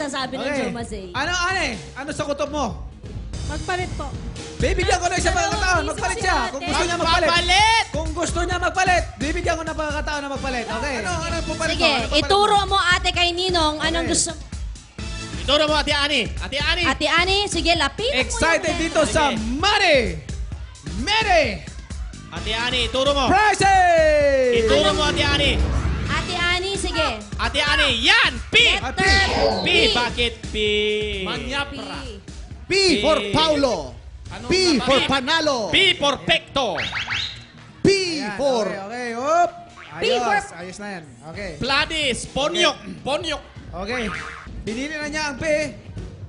sasabi ng Jomazay. Ano, Ane? Ano sa kutob mo? Magpalit po. Bibigyan ko na isang pagkakataon. Magpalit siya. Kung gusto niya magpalit. Magpapalit! Kung gusto niya magpalit, bibigyan ko na pagkakataon na magpalit. Okay? Ano pupalit Sige, ituro mo ate kay Ninong anong Okay. gusto mo. Ituro mo, Ate Ani. Ate Ani. Ate Ani, sige, lapit mo Excited yung dito sa money! Money! Ate Ani, ituro mo. Prices! Ituro mo, Ate Ani. Ate Ani, sige. Ate Ani, yan! P! Letter P! Bakit P? Manyapra. P for Paulo. P for Panalo. P for Pecto. P Ayan, for... Okay. Up. P Ayos. for- Ayos na yan. Okay. Pladis. Ponyok. Ponyok. Okay. Pinili na niya ang P.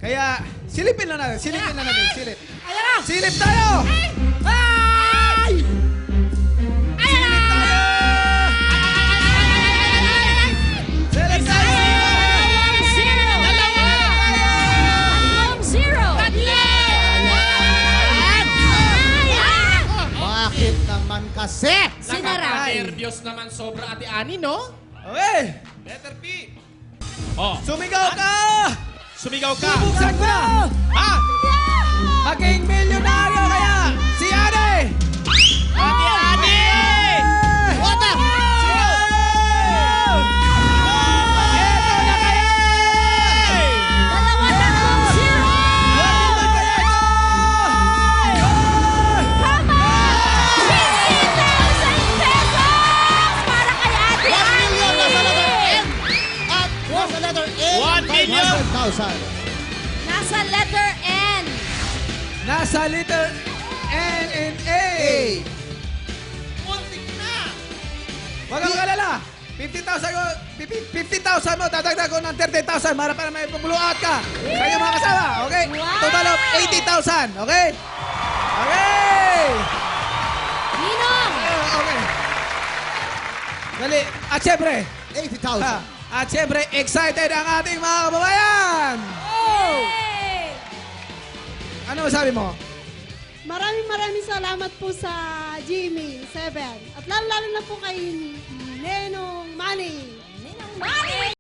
Kaya, silipin na natin. Silipin na natin. Silip. Ayan na! Silip tayo! Ay! Silip tayo! Silip tayo! Zero! Tatlong zero! Bakit naman kasi? Sinara. Nervyos naman sobra, Ate Ani, no? Okay. Letter P. Oh, Sumigaw ka! sumigaw ka. Buksan ko na! Ha? Maging milyonaryo kaya si Ane! Ate Ani! Wata! Sigaw! Eto na kaya! Dalawa, tatlong zero! Wata na kaya ito! Tama! 50,000 pesos! Para kay Ate 1 Ani! million nasa letter N. At nasa letter N, 1 million. 500,000. Nasa letter N. Nasa letter N and A. Muntik na. Huwag kang kalala. 50,000 mo, dadagdag ko ng 30,000 para may pumuluat ka sa iyong mga kasama. Okay? Wow! Total of 80,000. Okay? Okay! Ninong! Okay. Dali. At syempre, 80,000. at syempre, excited ang ating mga kababayan. Hey! Ano masabi mo? Maraming salamat po sa Jimmy 7. At lalo na po kay Nenong Manny. Ninong Manny!